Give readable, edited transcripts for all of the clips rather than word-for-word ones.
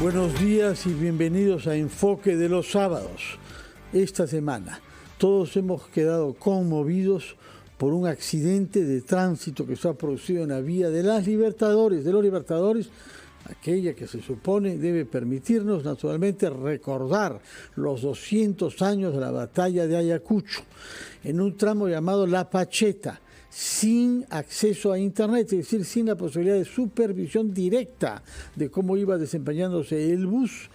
Buenos días y bienvenidos a Enfoque de los Sábados. Esta semana todos hemos quedado conmovidos por un accidente de tránsito que se ha producido en la vía de los Libertadores, aquella que se supone debe permitirnos naturalmente recordar los 200 años de la batalla de Ayacucho, en un tramo llamado La Pacheta, sin acceso a internet, es decir, sin la posibilidad de supervisión directa de cómo iba desempeñándose el bus.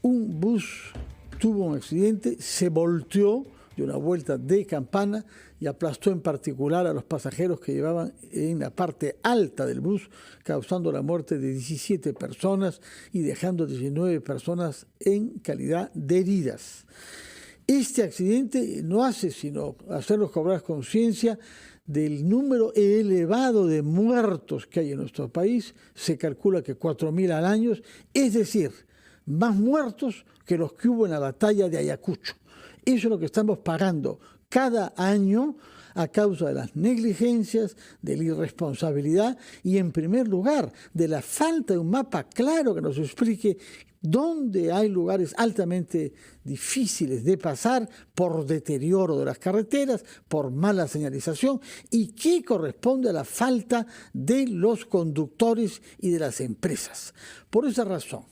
Un bus tuvo un accidente, se volteó de una vuelta de campana y aplastó en particular a los pasajeros que llevaban en la parte alta del bus, causando la muerte de 17 personas y dejando 19 personas en calidad de heridas. Este accidente no hace sino hacernos cobrar conciencia del número elevado de muertos que hay en nuestro país. Se calcula que 4.000 al año, es decir, más muertos que los que hubo en la batalla de Ayacucho. Eso es lo que estamos pagando cada año a causa de las negligencias, de la irresponsabilidad y, en primer lugar, de la falta de un mapa claro que nos explique dónde hay lugares altamente difíciles de pasar por deterioro de las carreteras, por mala señalización, y qué corresponde a la falta de los conductores y de las empresas. Por esa razón,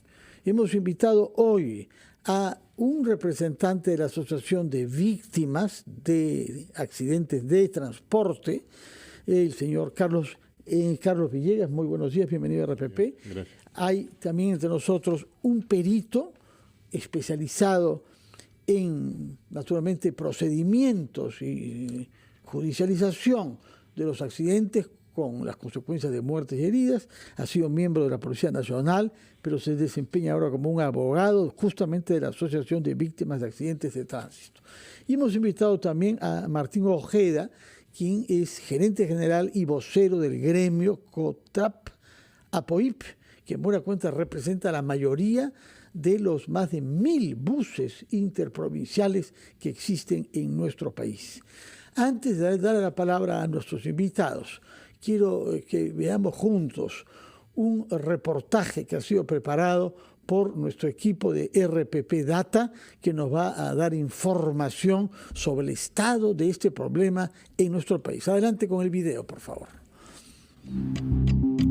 hemos invitado hoy a un representante de la Asociación de Víctimas de Accidentes de Transporte, el señor Carlos Villegas. Muy buenos días, bienvenido a RPP. Gracias. Hay también entre nosotros un perito especializado en, naturalmente, procedimientos y judicialización de los accidentes con las consecuencias de muertes y heridas. Ha sido miembro de la Policía Nacional, pero se desempeña ahora como un abogado justamente de la Asociación de Víctimas de Accidentes de Tránsito. Y hemos invitado también a Martín Ojeda, quien es gerente general y vocero del gremio COTRAP-APOIP, que en buena cuenta representa a la mayoría de los más de 1.000 buses interprovinciales que existen en nuestro país. Antes de dar la palabra a nuestros invitados, quiero que veamos juntos un reportaje que ha sido preparado por nuestro equipo de RPP Data, que nos va a dar información sobre el estado de este problema en nuestro país. Adelante con el video, por favor.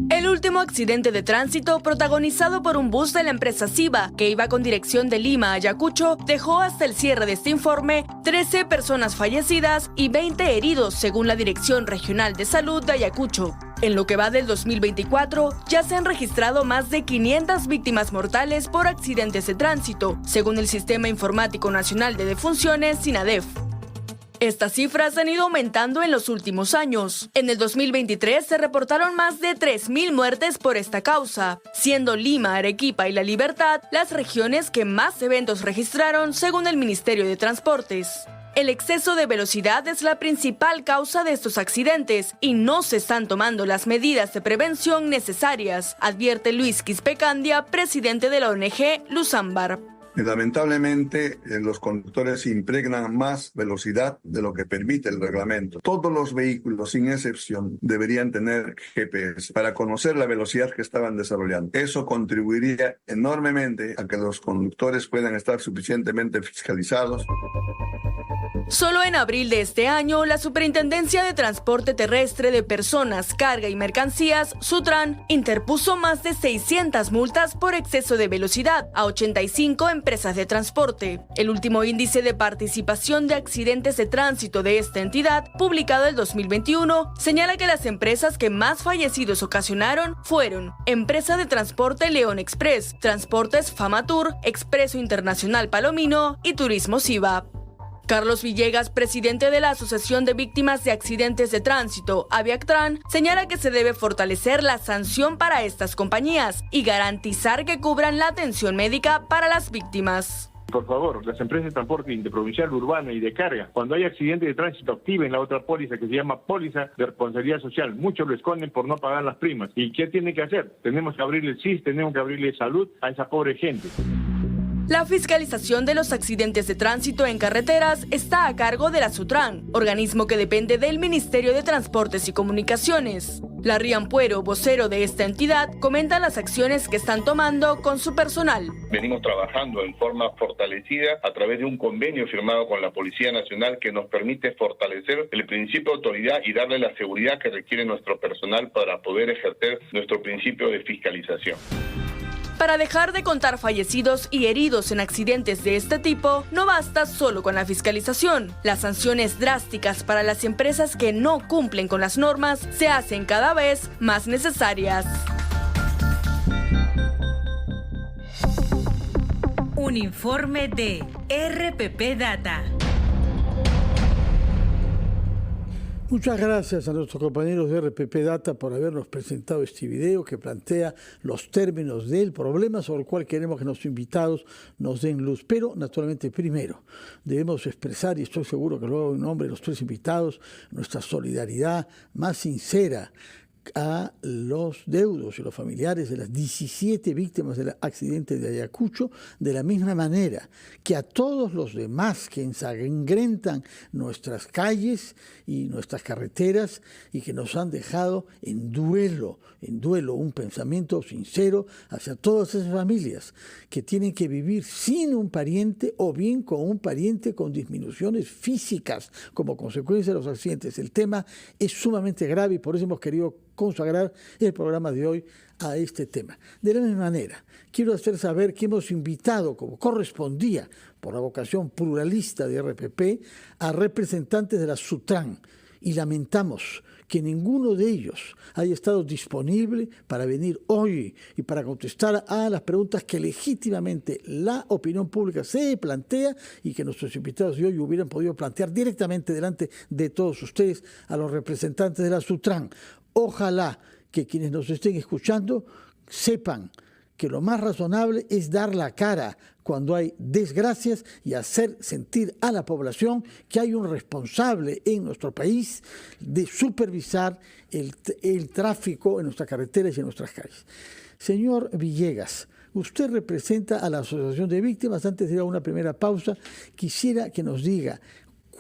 El último accidente de tránsito protagonizado por un bus de la empresa Siva que iba con dirección de Lima a Ayacucho dejó hasta el cierre de este informe 13 personas fallecidas y 20 heridos según la Dirección Regional de Salud de Ayacucho. En lo que va del 2024, ya se han registrado más de 500 víctimas mortales por accidentes de tránsito, según el Sistema Informático Nacional de Defunciones, SINADEF. Estas cifras han ido aumentando en los últimos años. En el 2023 se reportaron más de 3.000 muertes por esta causa, siendo Lima, Arequipa y La Libertad las regiones que más eventos registraron según el Ministerio de Transportes. El exceso de velocidad es la principal causa de estos accidentes y no se están tomando las medidas de prevención necesarias, advierte Luis Quispecandia, presidente de la ONG Luzambar. Lamentablemente, los conductores impregnan más velocidad de lo que permite el reglamento. Todos los vehículos, sin excepción, deberían tener GPS para conocer la velocidad que estaban desarrollando. Eso contribuiría enormemente a que los conductores puedan estar suficientemente fiscalizados. Solo en abril de este año, la Superintendencia de Transporte Terrestre de Personas, Carga y Mercancías, SUTRAN, interpuso más de 600 multas por exceso de velocidad a 85 empresas de transporte. El último índice de participación de accidentes de tránsito de esta entidad, publicado el 2021, señala que las empresas que más fallecidos ocasionaron fueron Empresa de Transporte León Express, Transportes Famatur, Expreso Internacional Palomino y Turismo Siva. Carlos Villegas, presidente de la Asociación de Víctimas de Accidentes de Tránsito, AVIACTRAN, señala que se debe fortalecer la sanción para estas compañías y garantizar que cubran la atención médica para las víctimas. Por favor, las empresas de transporte interprovincial, urbano y de carga, cuando hay accidentes de tránsito, activen la otra póliza que se llama póliza de responsabilidad social. Muchos lo esconden por no pagar las primas. ¿Y qué tienen que hacer? Tenemos que abrirle SIS, tenemos que abrirle salud a esa pobre gente. La fiscalización de los accidentes de tránsito en carreteras está a cargo de la SUTRAN, organismo que depende del Ministerio de Transportes y Comunicaciones. Larry Ampuero, vocero de esta entidad, comenta las acciones que están tomando con su personal. Venimos trabajando en forma fortalecida a través de un convenio firmado con la Policía Nacional que nos permite fortalecer el principio de autoridad y darle la seguridad que requiere nuestro personal para poder ejercer nuestro principio de fiscalización. Para dejar de contar fallecidos y heridos en accidentes de este tipo, no basta solo con la fiscalización. Las sanciones drásticas para las empresas que no cumplen con las normas se hacen cada vez más necesarias. Un informe de RPP Data. Muchas gracias a nuestros compañeros de RPP Data por habernos presentado este video que plantea los términos del problema sobre el cual queremos que nuestros invitados nos den luz. Pero, naturalmente, primero debemos expresar, y estoy seguro que luego en nombre de los tres invitados, nuestra solidaridad más sincera a los deudos y los familiares de las 17 víctimas del accidente de Ayacucho, de la misma manera que a todos los demás que ensangrentan nuestras calles y nuestras carreteras y que nos han dejado en duelo, un pensamiento sincero hacia todas esas familias que tienen que vivir sin un pariente o bien con un pariente con disminuciones físicas como consecuencia de los accidentes. El tema es sumamente grave y por eso hemos querido consagrar el programa de hoy a este tema. De la misma manera, quiero hacer saber que hemos invitado, como correspondía por la vocación pluralista de RPP, a representantes de la SUTRAN y lamentamos que ninguno de ellos haya estado disponible para venir hoy y para contestar a las preguntas que legítimamente la opinión pública se plantea y que nuestros invitados de hoy hubieran podido plantear directamente delante de todos ustedes a los representantes de la SUTRAN. Ojalá que quienes nos estén escuchando sepan que lo más razonable es dar la cara cuando hay desgracias y hacer sentir a la población que hay un responsable en nuestro país de supervisar el tráfico en nuestras carreteras y en nuestras calles. Señor Villegas, usted representa a la Asociación de Víctimas. Antes de ir a una primera pausa, quisiera que nos diga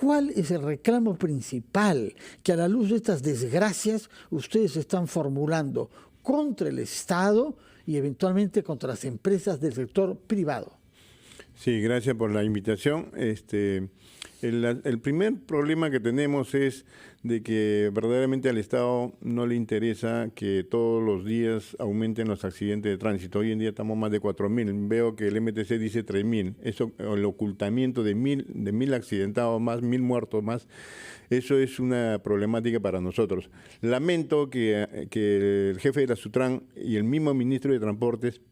¿cuál es el reclamo principal que a la luz de estas desgracias ustedes están formulando contra el Estado y eventualmente contra las empresas del sector privado? Sí, gracias por la invitación. El primer problema que tenemos es de que verdaderamente al Estado no le interesa que todos los días aumenten los accidentes de tránsito. Hoy en día estamos más de 4.000. Veo que el MTC dice 3.000. Eso, el ocultamiento de 1.000 accidentados más, 1.000 muertos más, eso es una problemática para nosotros. Lamento que el jefe de la SUTRAN y el mismo ministro de Transportes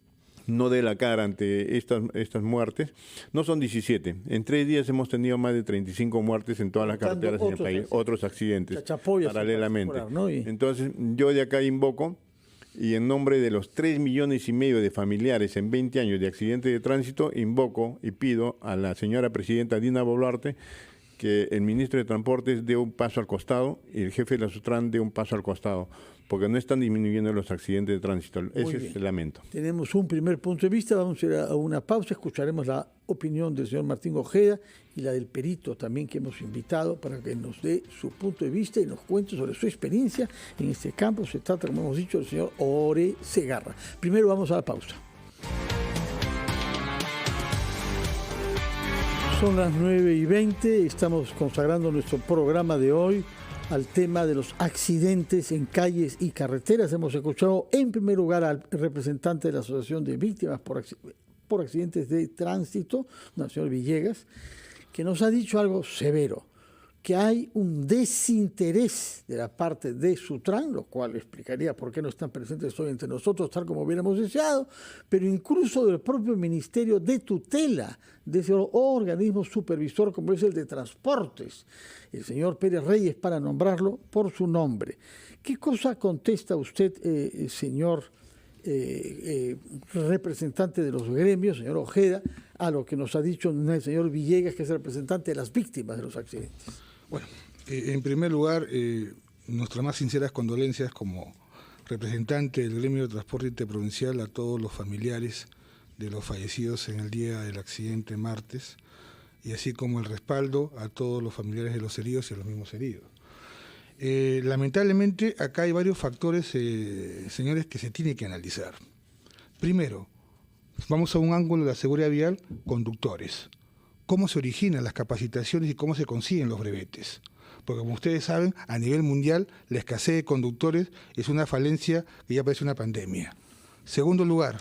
no dé la cara ante estas muertes. No son 17. En 3 días hemos tenido más de 35 muertes en todas las carreteras en el país, otros accidentes paralelamente. ¿No? Entonces, yo de acá invoco, y en nombre de los 3,5 millones de familiares en 20 años de accidentes de tránsito, invoco y pido a la señora presidenta Dina Boluarte que el ministro de Transportes dé un paso al costado y el jefe de la SUTRAN dé un paso al costado, porque no están disminuyendo los accidentes de tránsito. Ese es el lamento. Tenemos un primer punto de vista, vamos a ir a una pausa, escucharemos la opinión del señor Martín Ojeda y la del perito también que hemos invitado para que nos dé su punto de vista y nos cuente sobre su experiencia en este campo. Se trata, como hemos dicho, del señor Ore Segarra. Primero vamos a la pausa. Son las 9:20, estamos consagrando nuestro programa de hoy al tema de los accidentes en calles y carreteras. Hemos escuchado en primer lugar al representante de la Asociación de Víctimas por Accidentes de Tránsito, el señor Villegas, que nos ha dicho algo severo, que hay un desinterés de la parte de SUTRAN, lo cual explicaría por qué no están presentes hoy entre nosotros, tal como hubiéramos deseado, pero incluso del propio Ministerio de Tutela, de ese organismo supervisor como es el de Transportes, el señor Pérez Reyes, para nombrarlo por su nombre. ¿Qué cosa contesta usted, señor representante de los gremios, señor Ojeda, a lo que nos ha dicho el señor Villegas, que es el representante de las víctimas de los accidentes? Bueno, en primer lugar, nuestras más sinceras condolencias como representante del gremio de transporte interprovincial a todos los familiares de los fallecidos en el día del accidente martes, y así como el respaldo a todos los familiares de los heridos y a los mismos heridos. Lamentablemente, acá hay varios factores, señores, que se tienen que analizar. Primero, vamos a un ángulo de la seguridad vial, conductores. ¿Cómo se originan las capacitaciones y cómo se consiguen los brevetes? Porque como ustedes saben, a nivel mundial, la escasez de conductores es una falencia que ya parece una pandemia. Segundo lugar.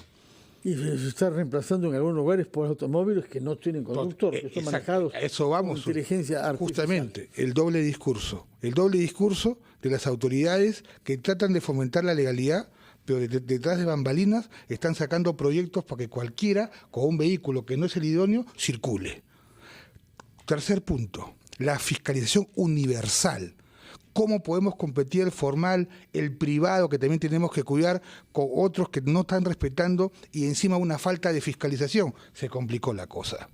Y se está reemplazando en algunos lugares por automóviles que no tienen conductor, que son manejados con inteligencia artificial. Justamente, el doble discurso. El doble discurso de las autoridades que tratan de fomentar la legalidad, pero detrás de bambalinas están sacando proyectos para que cualquiera con un vehículo que no es el idóneo circule. Tercer punto, la fiscalización universal. ¿Cómo podemos competir el formal, el privado, que también tenemos que cuidar, con otros que no están respetando y encima una falta de fiscalización? Se complicó la cosa.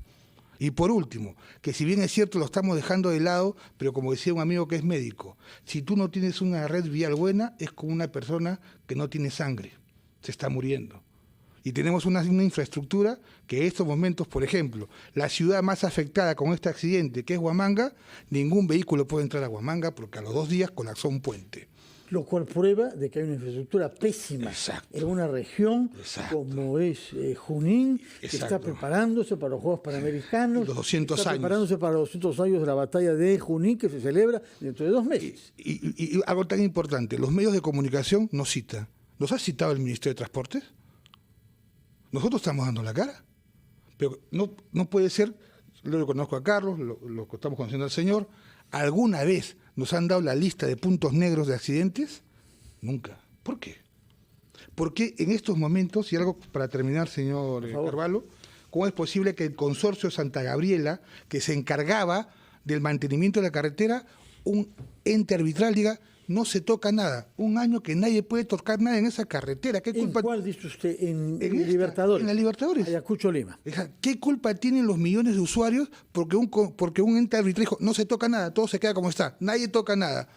Y por último, que si bien es cierto lo estamos dejando de lado, pero como decía un amigo que es médico, si tú no tienes una red vial buena, es como una persona que no tiene sangre, se está muriendo. Y tenemos una infraestructura que en estos momentos, por ejemplo, la ciudad más afectada con este accidente, que es Huamanga, ningún vehículo puede entrar a Huamanga porque a los 2 días colapsó un puente. Lo cual prueba de que hay una infraestructura pésima en una región como es Junín, que está preparándose para los Juegos Panamericanos, los 200 está años. preparándose para los 200 años de la batalla de Junín, que se celebra dentro de 2 meses. Y algo tan importante, los medios de comunicación nos citan. ¿Nos ha citado el Ministerio de Transportes? Nosotros estamos dando la cara. Pero no puede ser, lo conozco a Carlos, lo que estamos conociendo al señor, ¿alguna vez nos han dado la lista de puntos negros de accidentes? Nunca. ¿Por qué? Porque en estos momentos, y algo para terminar, señor Carvalho, ¿cómo es posible que el consorcio Santa Gabriela, que se encargaba del mantenimiento de la carretera, un ente arbitral diga, no se toca nada? Un año que nadie puede tocar nada en esa carretera. ¿Qué culpa? ¿En cuál dice usted? ¿En Libertadores? En la Libertadores. Ayacucho, Lima. ¿Qué culpa tienen los millones de usuarios porque un ente arbitral dijo, no se toca nada, todo se queda como está, nadie toca nada?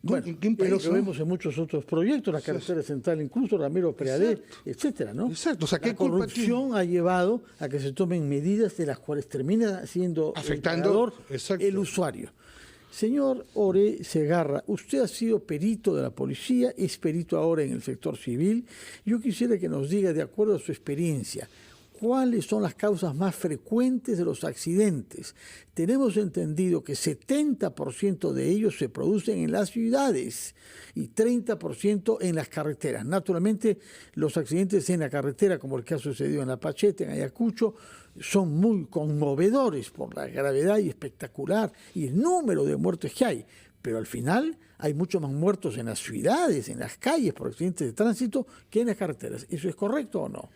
Bueno, es lo que vemos en muchos otros proyectos, la carretera central incluso, Ramiro Preadé, etcétera, ¿no? Exacto. O sea, la corrupción ha llevado a que se tomen medidas de las cuales termina siendo afectando el usuario. Señor Oré Segarra, usted ha sido perito de la policía, es perito ahora en el sector civil. Yo quisiera que nos diga, de acuerdo a su experiencia, ¿cuáles son las causas más frecuentes de los accidentes? Tenemos entendido que 70% de ellos se producen en las ciudades y 30% en las carreteras. Naturalmente, los accidentes en la carretera, como el que ha sucedido en La Pacheta, en Ayacucho, son muy conmovedores por la gravedad y espectacular y el número de muertos que hay. Pero al final hay muchos más muertos en las ciudades, en las calles por accidentes de tránsito que en las carreteras. ¿Eso es correcto o no?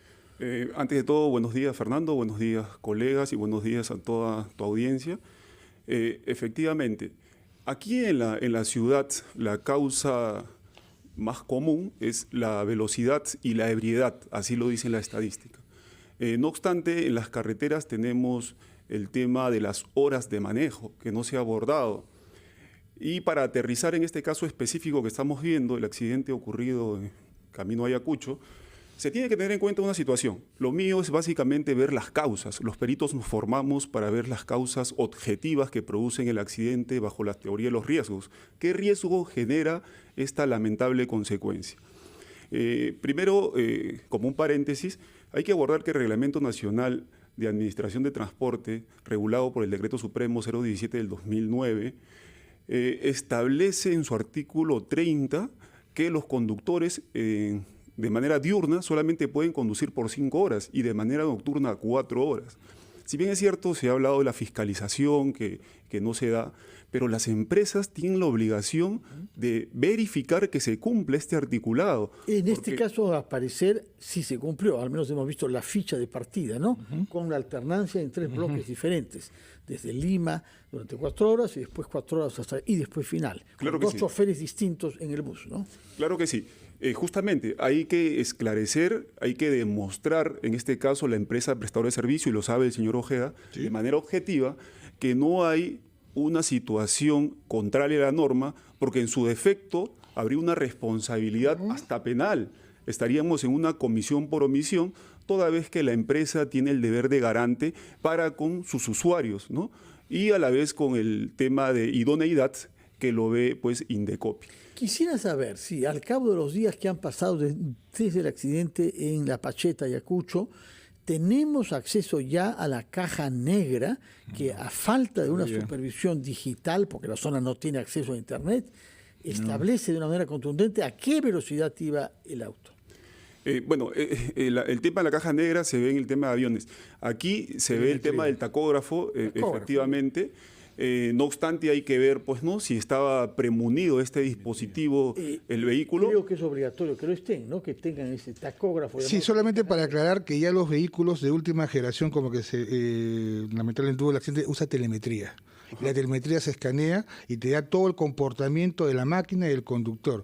Antes de todo, buenos días, Fernando, buenos días, colegas, y buenos días a toda tu audiencia. Efectivamente, aquí en la ciudad la causa más común es la velocidad y la ebriedad, así lo dice la estadística. No obstante, en las carreteras tenemos el tema de las horas de manejo, que no se ha abordado. Y para aterrizar en este caso específico que estamos viendo, el accidente ocurrido en camino a Ayacucho, se tiene que tener en cuenta una situación. Lo mío es básicamente ver las causas. Los peritos nos formamos para ver las causas objetivas que producen el accidente bajo la teoría de los riesgos. ¿Qué riesgo genera esta lamentable consecuencia? Primero, como un paréntesis, hay que abordar que el Reglamento Nacional de Administración de Transporte, regulado por el Decreto Supremo 017 del 2009, establece en su artículo 30 que los conductores de manera diurna solamente pueden conducir por 5 horas y de manera nocturna 4 horas. Si bien es cierto, se ha hablado de la fiscalización que no se da, pero las empresas tienen la obligación de verificar que se cumple este articulado. En este caso, al parecer, sí se cumplió, al menos hemos visto la ficha de partida, ¿no? Con la alternancia en 3 bloques diferentes, desde Lima durante 4 horas y después 4 horas hasta y después final. Claro con que 2 sí. choferes distintos en el bus, ¿no? Claro que sí. Justamente, hay que esclarecer, hay que demostrar, en este caso la empresa prestadora de servicio, y lo sabe el señor Ojeda, de manera objetiva, que no hay una situación contraria a la norma, porque en su defecto habría una responsabilidad hasta penal. Estaríamos en una comisión por omisión, toda vez que la empresa tiene el deber de garante para con sus usuarios, ¿no? Y a la vez con el tema de idoneidad que lo ve pues Indecopi. Quisiera saber si al cabo de los días que han pasado desde el accidente en La Pacheta, Ayacucho, tenemos acceso ya a la caja negra que a falta de una supervisión digital, porque la zona no tiene acceso a Internet, establece de una manera contundente a qué velocidad iba el auto. El tema de la caja negra se ve en el tema de aviones. Aquí se ve el tema del tacógrafo, efectivamente. No obstante, hay que ver, pues, ¿no?, si estaba premunido este dispositivo, el vehículo. Creo que es obligatorio que lo estén, ¿no?, que tengan ese tacógrafo. Sí, solamente para aclarar que ya los vehículos de última generación, como que lamentablemente tuvo el accidente, usa telemetría. La telemetría se escanea y te da todo el comportamiento de la máquina y del conductor.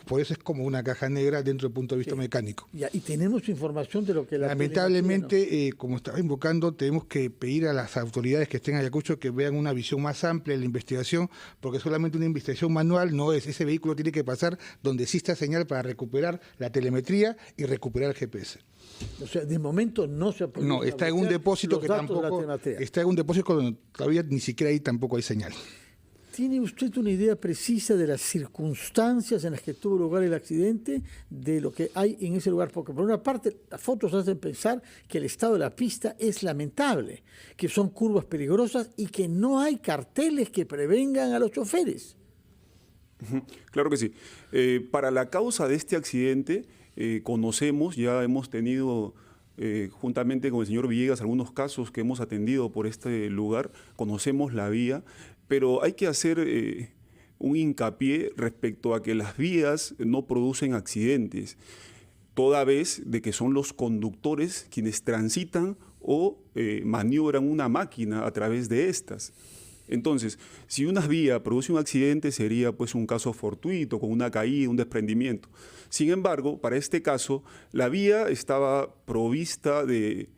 Por eso es como una caja negra dentro del punto de vista mecánico. Y tenemos información de lo que lamentablemente, como estaba invocando, tenemos que pedir a las autoridades que estén en Ayacucho que vean una visión más amplia de la investigación, porque solamente una investigación manual no es. Ese vehículo tiene que pasar donde exista señal para recuperar la telemetría y recuperar el GPS. O sea, de momento no se ha podido. No, está en un depósito que tampoco. Está en un depósito donde todavía ni siquiera ahí tampoco hay señal. ¿Tiene usted una idea precisa de las circunstancias en las que tuvo lugar el accidente, de lo que hay en ese lugar? Porque por una parte las fotos hacen pensar que el estado de la pista es lamentable, que son curvas peligrosas y que no hay carteles que prevengan a los choferes. Claro que sí. Para la causa de este accidente, conocemos, ya hemos tenido juntamente con el señor Villegas algunos casos que hemos atendido por este lugar, conocemos la vía, pero hay que hacer un hincapié respecto a que las vías no producen accidentes, toda vez de que son los conductores quienes transitan o maniobran una máquina a través de estas. Entonces, si una vía produce un accidente, sería pues un caso fortuito, con una caída, un desprendimiento. Sin embargo, para este caso, la vía estaba provista de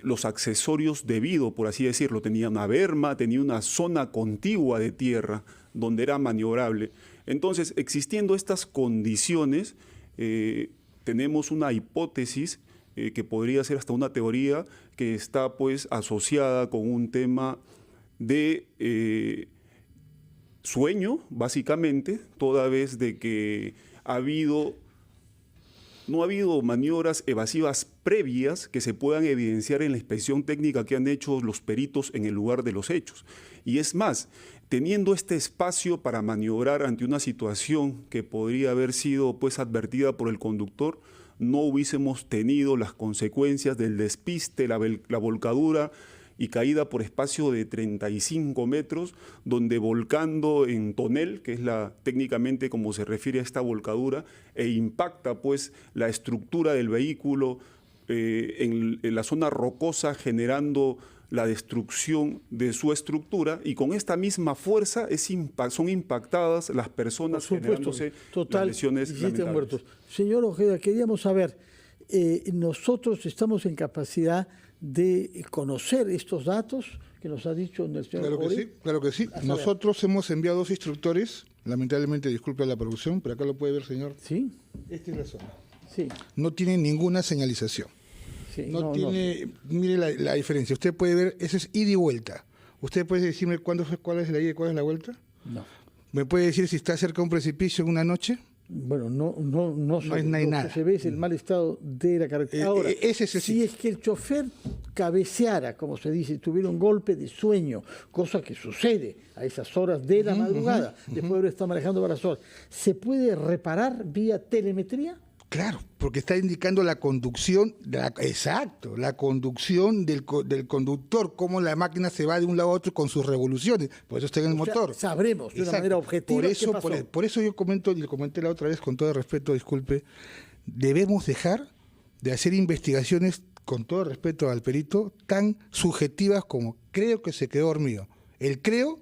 los accesorios debidos, por así decirlo. Tenía una berma, tenía una zona contigua de tierra donde era maniobrable. Entonces, existiendo estas condiciones, tenemos una hipótesis que podría ser hasta una teoría que está pues asociada con un tema de sueño, básicamente, toda vez de que no ha habido maniobras evasivas previas que se puedan evidenciar en la inspección técnica que han hecho los peritos en el lugar de los hechos. Y es más, teniendo este espacio para maniobrar ante una situación que podría haber sido pues advertida por el conductor, no hubiésemos tenido las consecuencias del despiste, la volcadura y caída por espacio de 35 metros, donde volcando en tonel, que es técnicamente como se refiere a esta volcadura, e impacta pues la estructura del vehículo en la zona rocosa, generando la destrucción de su estructura, y con esta misma fuerza son impactadas las personas, generándose las lesiones lamentables. Muertos. Señor Ojeda, queríamos saber, nosotros estamos en capacidad de conocer estos datos que nos ha dicho el señor Ori. Claro que sí. Nosotros hemos enviado 2 instructores, lamentablemente, disculpe la producción, pero acá lo puede ver, señor. Sí. Esta es la zona. Sí. No tiene ninguna señalización. Sí, mire la diferencia. Usted puede ver, eso es ida y vuelta. ¿Usted puede decirme cuál es la ida y cuál es la vuelta? No. ¿Me puede decir si está cerca de un precipicio en una noche? Bueno, no hay nada. Lo que se ve es el mal estado de la carretera. Ahora, si es que el chofer cabeceara, como se dice, tuviera un golpe de sueño, cosa que sucede a esas horas de la madrugada, después de haber estado manejando varias horas, ¿se puede reparar vía telemetría? Claro, porque está indicando la conducción, la conducción del conductor, cómo la máquina se va de un lado a otro con sus revoluciones, por eso está en el motor. Sabremos de una manera objetiva qué pasó. Por eso yo comento, y lo comenté la otra vez con todo respeto, disculpe, debemos dejar de hacer investigaciones, con todo respeto al perito, tan subjetivas como creo que se quedó dormido. El creo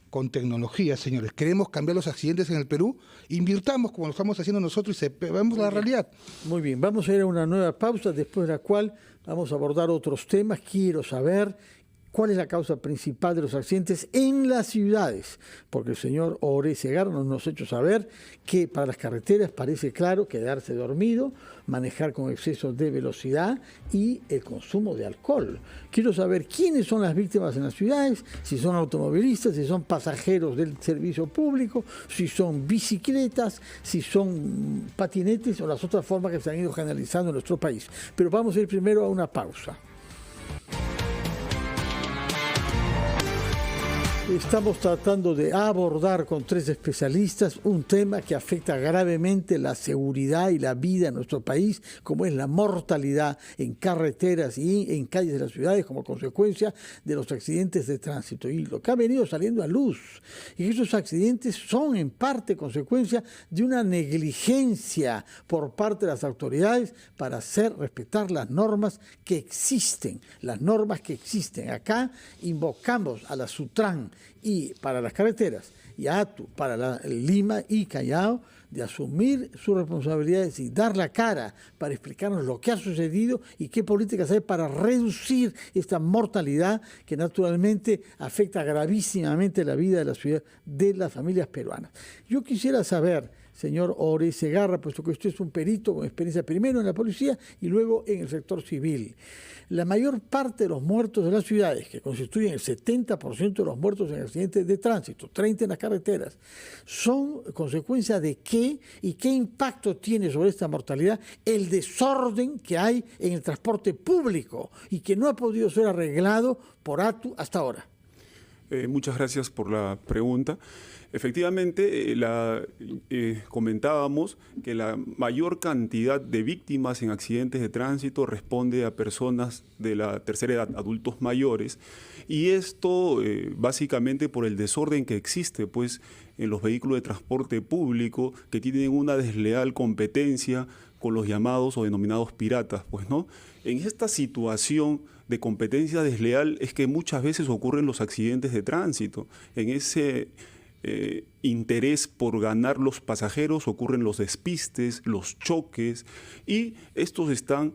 con tecnología, señores. Queremos cambiar los accidentes en el Perú, invirtamos como lo estamos haciendo nosotros y veamos la realidad. Muy bien, vamos a ir a una nueva pausa, después de la cual vamos a abordar otros temas. Quiero saber ¿Cuál es la causa principal de los accidentes en las ciudades? Porque el señor Ore Segarra nos ha hecho saber que para las carreteras parece claro quedarse dormido, manejar con exceso de velocidad y el consumo de alcohol. Quiero saber quiénes son las víctimas en las ciudades, si son automovilistas, si son pasajeros del servicio público, si son bicicletas, si son patinetes o las otras formas que se han ido generalizando en nuestro país. Pero vamos a ir primero a una pausa. Estamos tratando de abordar con 3 especialistas un tema que afecta gravemente la seguridad y la vida en nuestro país, como es la mortalidad en carreteras y en calles de las ciudades como consecuencia de los accidentes de tránsito. Y lo que ha venido saliendo a luz, y esos accidentes son en parte consecuencia de una negligencia por parte de las autoridades para hacer respetar las normas que existen. Acá invocamos a la SUTRAN y para las carreteras y a ATU para Lima y Callao de asumir sus responsabilidades y dar la cara para explicarnos lo que ha sucedido y qué políticas hay para reducir esta mortalidad que naturalmente afecta gravísimamente la vida de las familias peruanas. Yo quisiera saber, señor Ore Segarra, puesto que usted es un perito con experiencia primero en la policía y luego en el sector civil. La mayor parte de los muertos de las ciudades, que constituyen el 70% de los muertos en accidentes de tránsito, 30 en las carreteras, son consecuencia de qué y qué impacto tiene sobre esta mortalidad el desorden que hay en el transporte público y que no ha podido ser arreglado por ATU hasta ahora. Muchas gracias por la pregunta. Efectivamente, comentábamos que la mayor cantidad de víctimas en accidentes de tránsito responde a personas de la tercera edad, adultos mayores, y esto básicamente por el desorden que existe pues, en los vehículos de transporte público que tienen una desleal competencia con los llamados o denominados piratas, pues, ¿no? En esta situación de competencia desleal es que muchas veces ocurren los accidentes de tránsito. En ese interés por ganar los pasajeros ocurren los despistes, los choques, y estos están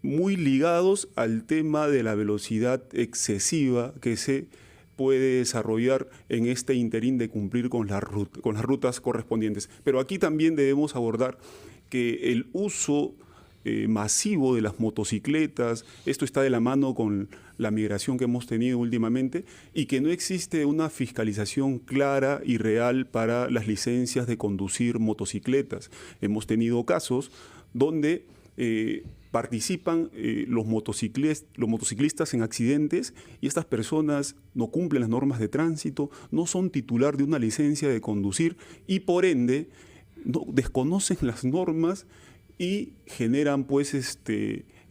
muy ligados al tema de la velocidad excesiva que se puede desarrollar en este interín de cumplir con las rutas correspondientes. Pero aquí también debemos abordar que el uso masivo de las motocicletas, esto está de la mano con la migración que hemos tenido últimamente, y que no existe una fiscalización clara y real para las licencias de conducir motocicletas. Hemos tenido casos donde participan los motociclistas en accidentes y estas personas no cumplen las normas de tránsito, no son titular de una licencia de conducir y por ende desconocen las normas y generan pues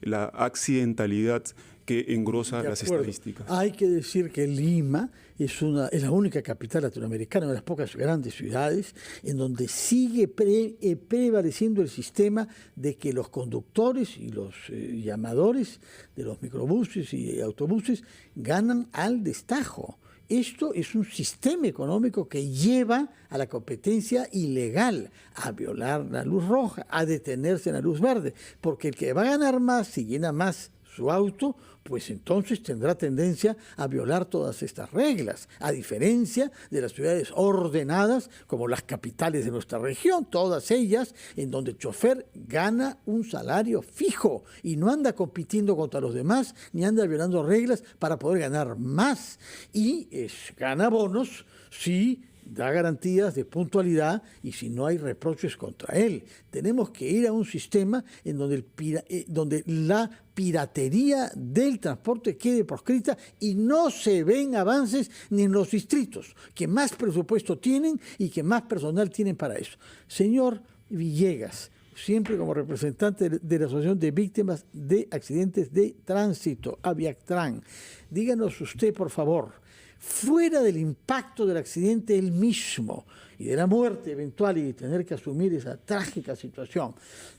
la accidentalidad que engrosa las estadísticas. Hay que decir que Lima es la única capital latinoamericana, una de las pocas grandes ciudades, en donde sigue prevaleciendo el sistema de que los conductores y los llamadores de los microbuses y autobuses ganan al destajo. Esto es un sistema económico que lleva a la competencia ilegal, a violar la luz roja, a detenerse en la luz verde, porque el que va a ganar más, si llena más su auto, pues entonces tendrá tendencia a violar todas estas reglas, a diferencia de las ciudades ordenadas como las capitales de nuestra región, todas ellas en donde el chofer gana un salario fijo y no anda compitiendo contra los demás ni anda violando reglas para poder ganar más y gana bonos si da garantías de puntualidad y si no hay reproches contra él. Tenemos que ir a un sistema en donde la piratería del transporte quede proscrita y no se ven avances ni en los distritos que más presupuesto tienen y que más personal tienen para eso. Señor Villegas, siempre como representante de la Asociación de Víctimas de Accidentes de Tránsito, Aviactran, díganos usted, por favor, fuera del impacto del accidente él mismo y de la muerte eventual y de tener que asumir esa trágica situación,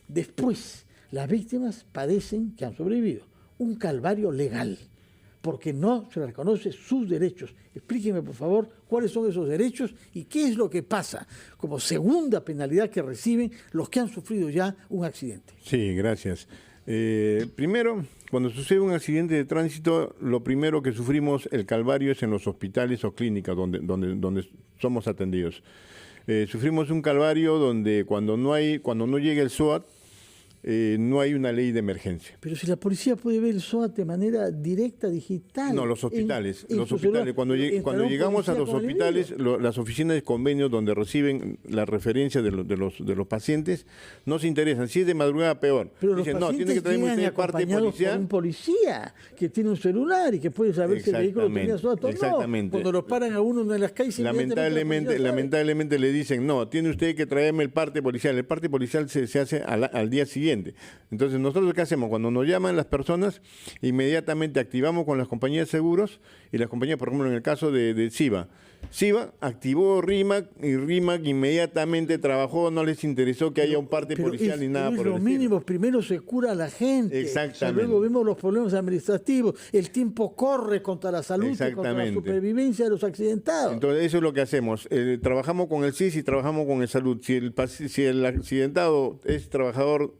después las víctimas padecen, que han sobrevivido, un calvario legal, porque no se les reconoce sus derechos. Explíqueme, por favor, cuáles son esos derechos y qué es lo que pasa como segunda penalidad que reciben los que han sufrido ya un accidente. Sí, gracias. Primero, cuando sucede un accidente de tránsito, lo primero que sufrimos, el calvario, es en los hospitales o clínicas donde somos atendidos. Sufrimos un calvario donde cuando no llega el SOAT, no hay una ley de emergencia. Pero si la policía puede ver el SOAT de manera directa, digital. No, los hospitales. Cuando llegamos a los hospitales, las oficinas de convenios donde reciben la referencia de los pacientes, no se interesan. Si es de madrugada, peor. Pero dicen, los pacientes tiene que traerme usted parte policial. Por un policía que tiene un celular y que puede saber si el vehículo tenía SOAT o no. Exactamente. Cuando los paran a uno en las calles, lamentablemente le dicen, no, tiene usted que traerme el parte policial. El parte policial se hace al día siguiente. Entonces, nosotros, ¿qué hacemos? Cuando nos llaman las personas, inmediatamente activamos con las compañías de seguros y las compañías, por ejemplo, en el caso de SIVA. SIVA activó RIMAC y RIMAC inmediatamente trabajó, no les interesó que haya un parte policial ni nada por el estilo. Lo mínimo, primero se cura a la gente. Exactamente. Luego vemos los problemas administrativos. El tiempo corre contra la salud y contra la supervivencia de los accidentados. Entonces, eso es lo que hacemos. Trabajamos con el CIS y trabajamos con el Salud. Si el accidentado es trabajador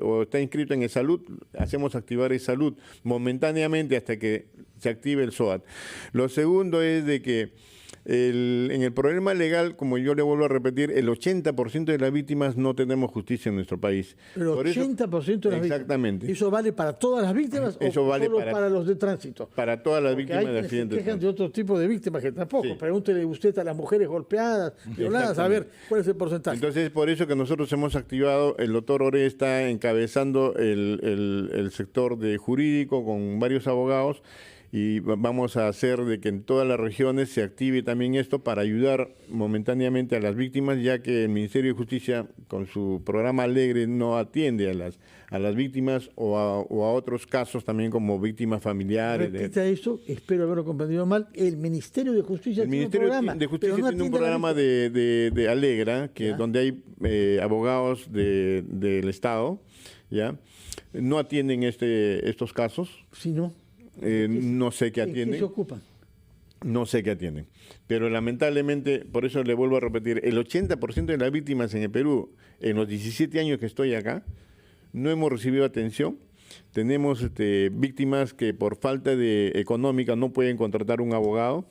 o está inscrito en el Salud, hacemos activar el Salud momentáneamente hasta que se active el SOAT. Lo segundo es de que en el problema legal, como yo le vuelvo a repetir, el 80% de las víctimas no tenemos justicia en nuestro país. Pero el 80% de las víctimas. Exactamente. ¿Eso vale para todas las víctimas o vale solo para los de tránsito? Para todas las víctimas de accidentes. Se quejan de otro tipo de víctimas que tampoco. Sí. Pregúntele usted a las mujeres golpeadas, violadas, a ver cuál es el porcentaje. Entonces, por eso que nosotros hemos activado, el doctor Oré está encabezando el sector de jurídico con varios abogados, y vamos a hacer de que en todas las regiones se active también esto para ayudar momentáneamente a las víctimas, ya que el Ministerio de Justicia, con su programa Alegre, no atiende a las víctimas o a otros casos también como víctimas familiares. Repita eso, espero haberlo comprendido mal. El Ministerio de Justicia tiene un programa. De Justicia tiene un programa de Alegra, donde hay abogados del Estado, ¿ya? No atienden estos casos. Sí, no. No sé qué atienden. ¿En qué se ocupan? No sé qué atienden. Pero lamentablemente, por eso le vuelvo a repetir, el 80% de las víctimas en el Perú, en los 17 años que estoy acá, no hemos recibido atención. Tenemos víctimas que por falta de económica no pueden contratar un abogado.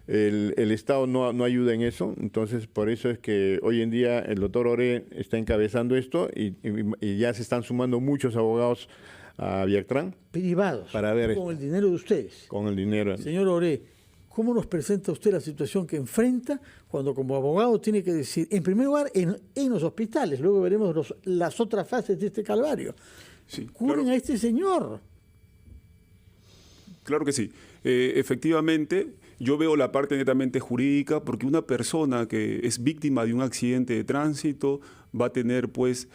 El Estado no ayuda en eso. Entonces, por eso es que hoy en día el doctor Oré está encabezando esto y ya se están sumando muchos abogados a Viactran. Privados, para ver con el dinero de ustedes. Con el dinero. Señor Oré, ¿cómo nos presenta usted la situación que enfrenta cuando como abogado tiene que decir, en primer lugar, en los hospitales, luego veremos las otras fases de este calvario? Sí, curen a este señor. Claro que sí. Efectivamente, yo veo la parte netamente jurídica, porque una persona que es víctima de un accidente de tránsito va a tener, pues,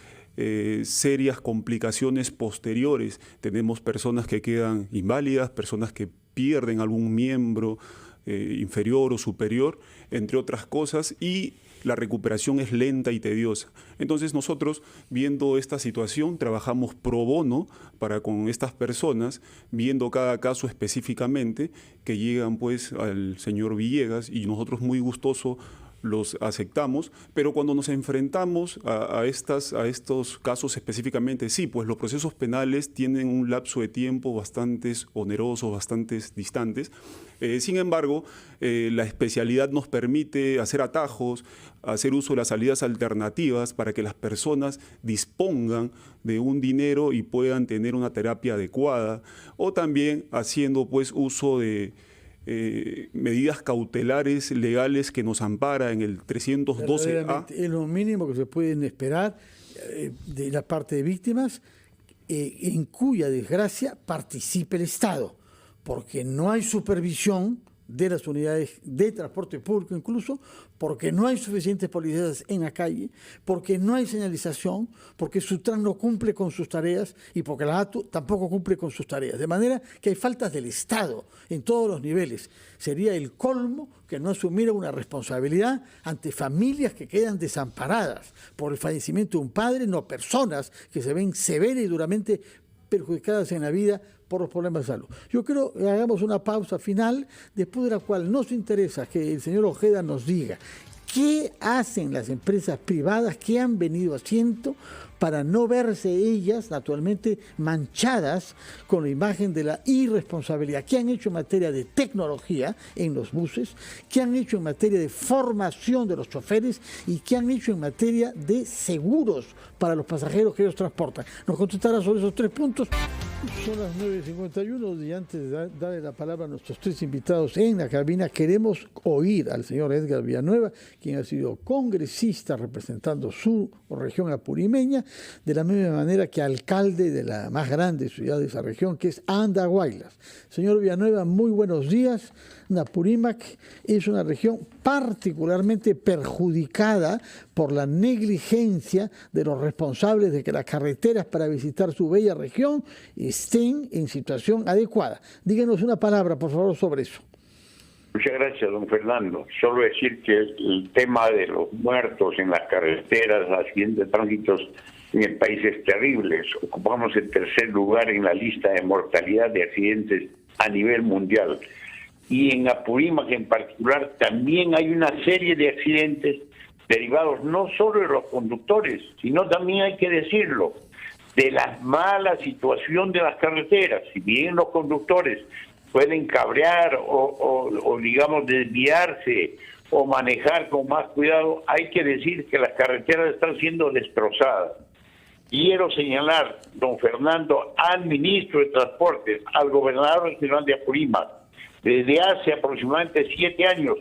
serias complicaciones posteriores. Tenemos personas que quedan inválidas, personas que pierden algún miembro inferior o superior, entre otras cosas, y la recuperación es lenta y tediosa. Entonces nosotros, viendo esta situación, trabajamos pro bono para con estas personas, viendo cada caso específicamente, que llegan pues al señor Villegas, y nosotros muy gustosos los aceptamos, pero cuando nos enfrentamos a estos casos específicamente, sí, pues los procesos penales tienen un lapso de tiempo bastante oneroso, bastante distantes. Sin embargo, la especialidad nos permite hacer atajos, hacer uso de las salidas alternativas para que las personas dispongan de un dinero y puedan tener una terapia adecuada, o también haciendo pues uso de medidas cautelares legales que nos ampara en el 312A. Es lo mínimo que se pueden esperar de la parte de víctimas, en cuya desgracia participe el Estado, porque no hay supervisión de las unidades de transporte público, incluso porque no hay suficientes policías en la calle, porque no hay señalización, porque Sutran no cumple con sus tareas y porque la ATU tampoco cumple con sus tareas. De manera que hay faltas del Estado en todos los niveles. Sería el colmo que no asumiera una responsabilidad ante familias que quedan desamparadas por el fallecimiento de un padre, no personas que se ven severa y duramente perjudicadas en la vida por los problemas de salud. Yo creo que hagamos una pausa final, después de la cual nos interesa que el señor Ojeda nos diga qué hacen las empresas privadas, qué han venido haciendo para no verse ellas, naturalmente, manchadas con la imagen de la irresponsabilidad. ¿Qué han hecho en materia de tecnología en los buses? ¿Qué han hecho en materia de formación de los choferes? ¿Y qué han hecho en materia de seguros para los pasajeros que ellos transportan? Nos contestará sobre esos 3 puntos. Son las 9:51 y antes de darle la palabra a nuestros 3 invitados en la cabina, queremos oír al señor Edgar Villanueva, quien ha sido congresista representando su región apurimeña, de la misma manera que alcalde de la más grande ciudad de esa región, que es Andahuaylas. Señor Villanueva, muy buenos días. Apurímac es una región particularmente perjudicada por la negligencia de los responsables de que las carreteras para visitar su bella región estén en situación adecuada. Díganos una palabra, por favor, sobre eso. Muchas gracias, don Fernando. Solo decir que el tema de los muertos en las carreteras, accidentes de tránsito en el país es terrible. Ocupamos el 3er lugar en la lista de mortalidad de accidentes a nivel mundial. Y en Apurímac en particular también hay una serie de accidentes derivados no solo de los conductores, sino también, hay que decirlo, de la mala situación de las carreteras. Si bien los conductores pueden cabrear o digamos desviarse o manejar con más cuidado, hay que decir que las carreteras están siendo destrozadas. Quiero señalar, don Fernando, al ministro de Transportes, al gobernador regional de Apurímac, desde hace aproximadamente 7 años,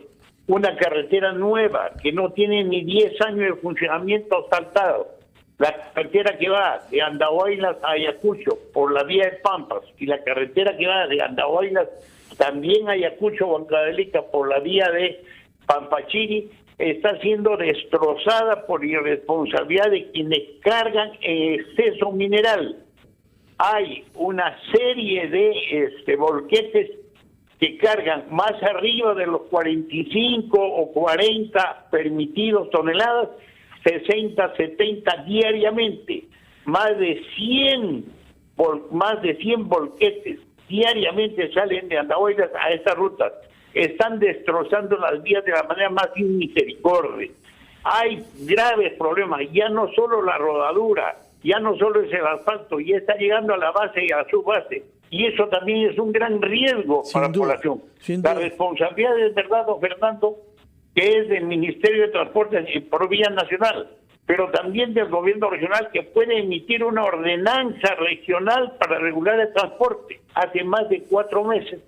una carretera nueva que no tiene ni 10 años de funcionamiento asfaltado. La carretera que va de Andahuaylas a Ayacucho por la vía de Pampas y la carretera que va de Andahuaylas también a Ayacucho, Huancavelica, por la vía de Pampachiri, está siendo destrozada por irresponsabilidad de quienes cargan en exceso mineral. Hay una serie de volquetes que cargan más arriba de los 45 o 40 permitidos toneladas, 60, 70 diariamente, más de 100 volquetes diariamente salen de Andahuaylas a estas rutas. Están destrozando las vías de la manera más inmisericordia. Hay graves problemas, ya no solo la rodadura, ya no solo es el asfalto, ya está llegando a la base y a la subbase. Y eso también es un gran riesgo para la población. La responsabilidad es verdad, don Fernando, que es del Ministerio de Transportes por vía nacional, pero también del gobierno regional, que puede emitir una ordenanza regional para regular el transporte. Hace más de 4 meses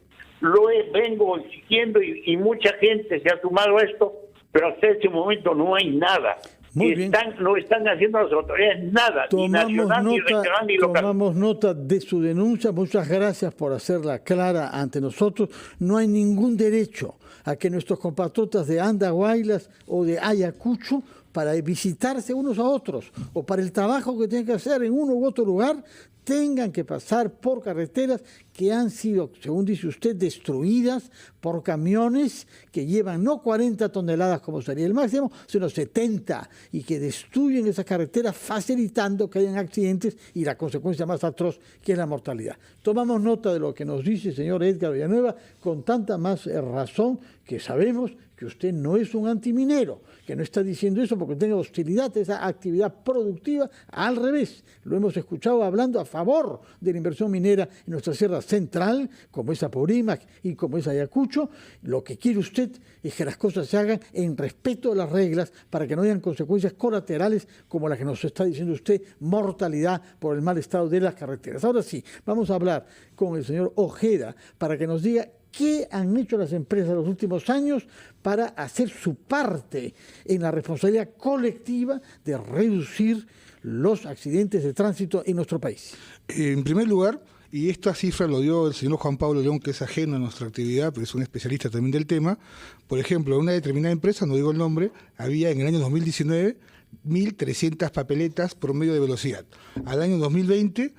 vengo exigiendo y mucha gente se ha sumado a esto, pero hasta este momento no hay nada. No están haciendo las autoridades nada, ni nacional, ni regional, ni local. Tomamos nota de su denuncia. Muchas gracias por hacerla clara ante nosotros. No hay ningún derecho a que nuestros compatriotas de Andahuaylas o de Ayacucho, para visitarse unos a otros o para el trabajo que tienen que hacer en uno u otro lugar, tengan que pasar por carreteras que han sido, según dice usted, destruidas por camiones que llevan no 40 toneladas como sería el máximo, sino 70, y que destruyen esas carreteras facilitando que hayan accidentes y la consecuencia más atroz, que es la mortalidad. Tomamos nota de lo que nos dice el señor Edgar Villanueva con tanta más razón que sabemos que usted no es un antiminero, que no está diciendo eso porque tenga hostilidad a esa actividad productiva. Al revés, lo hemos escuchado hablando a favor de la inversión minera en nuestra sierra central, como es Apurímac y como es Ayacucho. Lo que quiere usted es que las cosas se hagan en respeto a las reglas para que no hayan consecuencias colaterales como las que nos está diciendo usted, mortalidad por el mal estado de las carreteras. Ahora sí, vamos a hablar con el señor Ojeda para que nos diga ¿qué han hecho las empresas en los últimos años para hacer su parte en la responsabilidad colectiva de reducir los accidentes de tránsito en nuestro país? En primer lugar, y esta cifra lo dio el señor Juan Pablo León, que es ajeno a nuestra actividad, pero es un especialista también del tema. Por ejemplo, en una determinada empresa, no digo el nombre, había en el año 2019 1.300 papeletas promedio de velocidad. Al año 2020,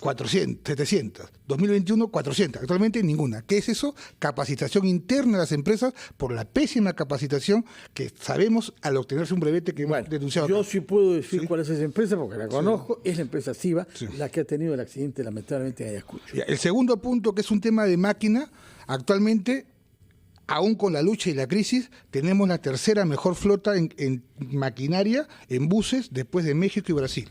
400, 700. 2021, 400. Actualmente ninguna. ¿Qué es eso? Capacitación interna de las empresas por la pésima capacitación que sabemos al obtenerse un brevete que hemos denunciado. Yo sí puedo decir cuál es esa empresa porque la conozco. Es la empresa Siva, la que ha tenido el accidente lamentablemente en Ayacucho. El segundo punto, que es un tema de máquina, actualmente, aún con la lucha y la crisis, tenemos la tercera mejor flota en maquinaria, en buses, después de México y Brasil.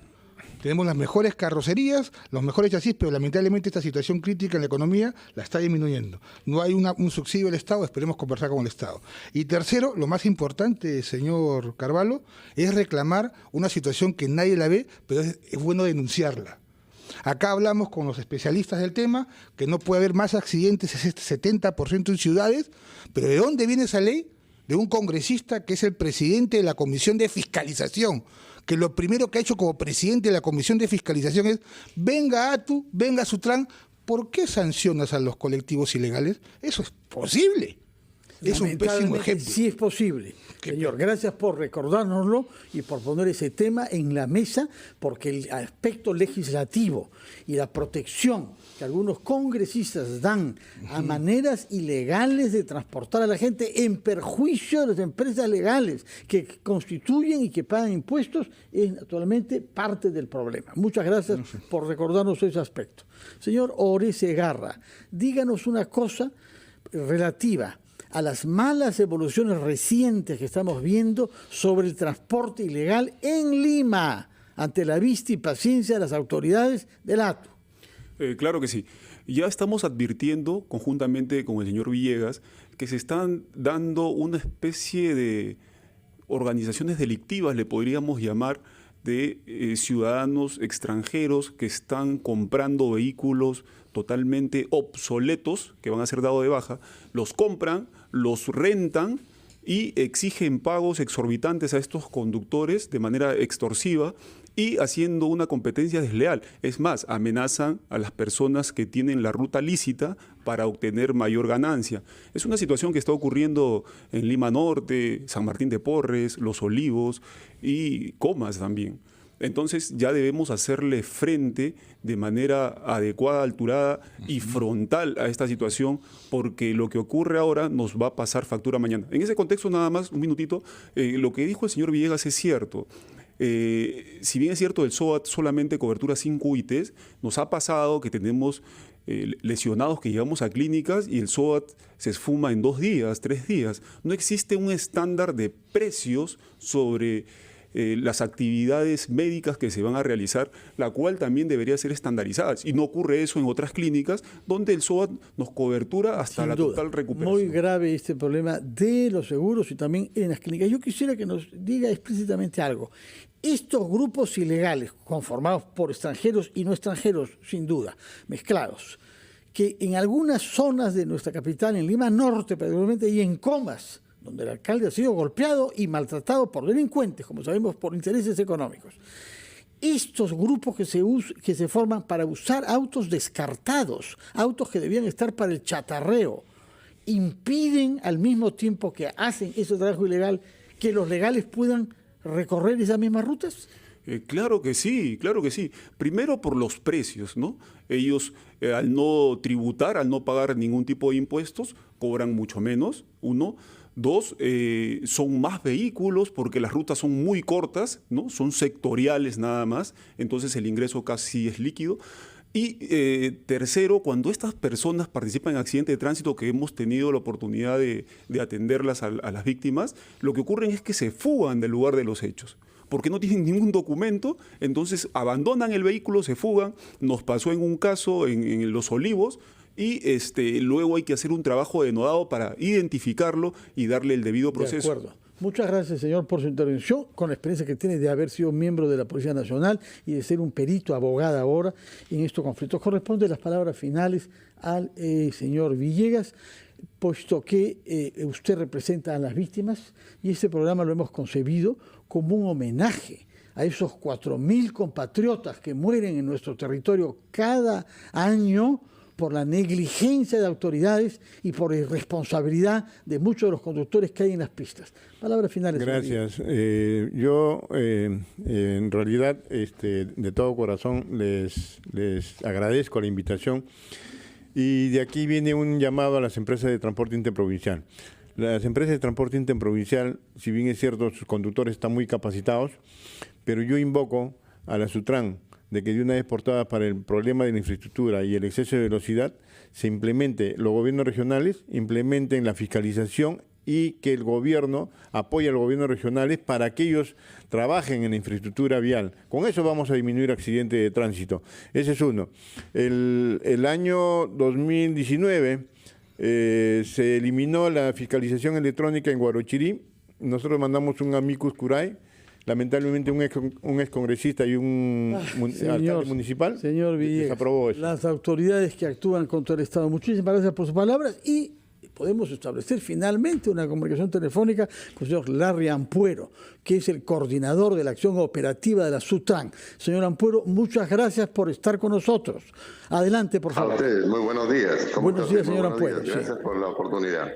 Tenemos las mejores carrocerías, los mejores chasis, pero lamentablemente esta situación crítica en la economía la está disminuyendo. No hay un subsidio del Estado, esperemos conversar con el Estado. Y tercero, lo más importante, señor Carvalho, es reclamar una situación que nadie la ve, pero es bueno denunciarla. Acá hablamos con los especialistas del tema, que no puede haber más accidentes, es 70% en ciudades, pero ¿de dónde viene esa ley? De un congresista que es el presidente de la Comisión de Fiscalización, que lo primero que ha hecho como presidente de la Comisión de Fiscalización es: venga ATU, venga Sutran, ¿por qué sancionas a los colectivos ilegales? Eso es posible. Es un pésimo ejemplo. Sí es posible. Señor, gracias por recordárnoslo y por poner ese tema en la mesa, porque el aspecto legislativo y la protección que algunos congresistas dan a maneras ilegales de transportar a la gente en perjuicio de las empresas legales que constituyen y que pagan impuestos es naturalmente parte del problema. Muchas gracias por recordarnos ese aspecto. Señor Ore Segarra, díganos una cosa relativa a las malas evoluciones recientes que estamos viendo sobre el transporte ilegal en Lima, ante la vista y paciencia de las autoridades del ATU. Claro que sí. Ya estamos advirtiendo, conjuntamente con el señor Villegas, que se están dando una especie de organizaciones delictivas, le podríamos llamar, de ciudadanos extranjeros que están comprando vehículos totalmente obsoletos, que van a ser dados de baja, los compran, los rentan y exigen pagos exorbitantes a estos conductores de manera extorsiva y haciendo una competencia desleal. Es más, amenazan a las personas que tienen la ruta lícita para obtener mayor ganancia. Es una situación que está ocurriendo en Lima Norte, San Martín de Porres, Los Olivos y Comas también. Entonces ya debemos hacerle frente de manera adecuada, alturada y frontal a esta situación, porque lo que ocurre ahora nos va a pasar factura mañana. En ese contexto, nada más, un minutito, lo que dijo el señor Villegas es cierto. Si bien es cierto, el SOAT solamente cobertura 5 UITs, nos ha pasado que tenemos lesionados que llevamos a clínicas y el SOAT se esfuma en 2 días, 3 días. No existe un estándar de precios sobre las actividades médicas que se van a realizar, la cual también debería ser estandarizada. Y no ocurre eso en otras clínicas, donde el SOAT nos cobertura hasta la total recuperación. Muy grave este problema de los seguros y también en las clínicas. Yo quisiera que nos diga explícitamente algo. Estos grupos ilegales, conformados por extranjeros y no extranjeros, sin duda, mezclados, que en algunas zonas de nuestra capital, en Lima Norte, particularmente, y en Comas, donde el alcalde ha sido golpeado y maltratado por delincuentes, como sabemos, por intereses económicos. Estos grupos que se forman para usar autos descartados, autos que debían estar para el chatarreo, impiden al mismo tiempo que hacen ese trabajo ilegal que los legales puedan recorrer esas mismas rutas. Claro que sí, claro que sí. Primero por los precios, ¿no? Ellos al no tributar, al no pagar ningún tipo de impuestos, cobran mucho menos, 1. 2, son más vehículos porque las rutas son muy cortas, ¿no? Son sectoriales nada más, entonces el ingreso casi es líquido. Y tercero, cuando estas personas participan en accidentes de tránsito, que hemos tenido la oportunidad de atenderlas a las víctimas, lo que ocurre es que se fugan del lugar de los hechos, porque no tienen ningún documento, entonces abandonan el vehículo, se fugan. Nos pasó en un caso en Los Olivos, y luego hay que hacer un trabajo denodado para identificarlo y darle el debido proceso. De acuerdo. Muchas gracias, señor, por su intervención, con la experiencia que tiene de haber sido miembro de la Policía Nacional y de ser un perito, abogada ahora en estos conflictos. Corresponde las palabras finales al señor Villegas, puesto que usted representa a las víctimas y este programa lo hemos concebido como un homenaje a esos 4.000 compatriotas que mueren en nuestro territorio cada año por la negligencia de autoridades y por la irresponsabilidad de muchos de los conductores que hay en las pistas. Palabras finales. Gracias. Yo, en realidad, de todo corazón, les agradezco la invitación. Y de aquí viene un llamado a las empresas de transporte interprovincial. Las empresas de transporte interprovincial, si bien es cierto, sus conductores están muy capacitados, pero yo invoco a la Sutran de que de una vez por todas, para el problema de la infraestructura y el exceso de velocidad, se implemente, los gobiernos regionales implementen la fiscalización y que el gobierno apoye a los gobiernos regionales para que ellos trabajen en la infraestructura vial. Con eso vamos a disminuir accidentes de tránsito. Ese es uno. El año 2019 se eliminó la fiscalización electrónica en Guarochirí. Nosotros mandamos un amicus curiae. Lamentablemente un excongresista y un alcalde municipal desaprobó eso. Las autoridades que actúan contra el Estado, muchísimas gracias por sus palabras y podemos establecer finalmente una comunicación telefónica con el señor Larry Ampuero, que es el coordinador de la acción operativa de la SUTRAN. Señor Ampuero, muchas gracias por estar con nosotros. Adelante, por favor. A ustedes, muy buenos días. Buenos días, señor Ampuero. Gracias por la oportunidad.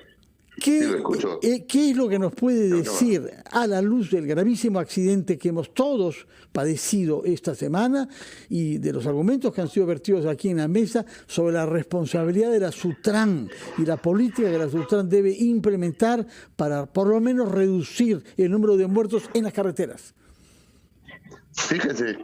¿Qué es lo que nos puede decir a la luz del gravísimo accidente que hemos todos padecido esta semana y de los argumentos que han sido vertidos aquí en la mesa sobre la responsabilidad de la SUTRAN y la política que la SUTRAN debe implementar para por lo menos reducir el número de muertos en las carreteras? Fíjese,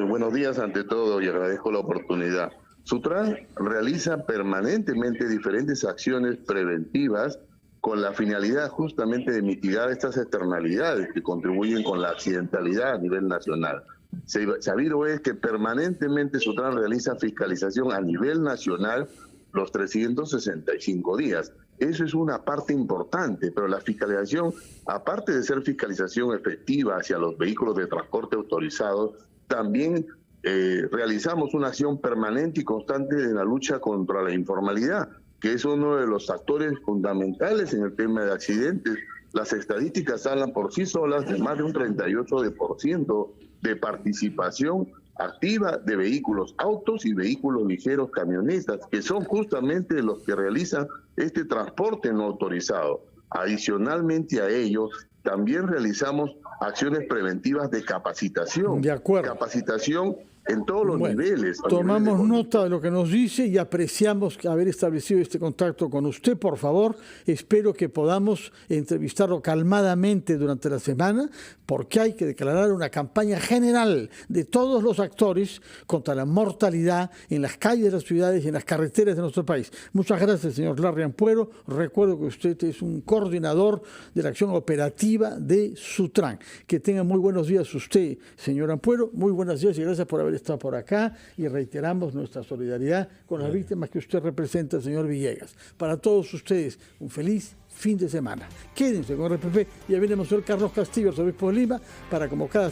buenos días ante todo y agradezco la oportunidad. SUTRAN realiza permanentemente diferentes acciones preventivas con la finalidad justamente de mitigar estas externalidades que contribuyen con la accidentalidad a nivel nacional. Sabido es que permanentemente SUTRAN realiza fiscalización a nivel nacional los 365 días. Eso es una parte importante, pero la fiscalización, aparte de ser fiscalización efectiva hacia los vehículos de transporte autorizados, también realizamos una acción permanente y constante en la lucha contra la informalidad, que es uno de los actores fundamentales en el tema de accidentes. Las estadísticas hablan por sí solas de más de un 38% de participación activa de vehículos, autos y vehículos ligeros camionetas, que son justamente los que realizan este transporte no autorizado. Adicionalmente a ello, también realizamos acciones preventivas de capacitación. De acuerdo. Capacitación en todos los niveles. Tomamos nota de lo que nos dice y apreciamos haber establecido este contacto con usted. Por favor, espero que podamos entrevistarlo calmadamente durante la semana, porque hay que declarar una campaña general de todos los actores contra la mortalidad en las calles de las ciudades y en las carreteras de nuestro país. Muchas gracias, señor Larry Ampuero. Recuerdo que usted es un coordinador de la acción operativa de SUTRAN. Que tenga muy buenos días usted, señor Ampuero. Muy buenos días y gracias por haber estado por acá y reiteramos nuestra solidaridad con las víctimas que usted representa, señor Villegas. Para todos ustedes, un feliz fin de semana. Quédense con RPP. Ya viene el señor Carlos Castillo, arzobispo de Lima, para como cada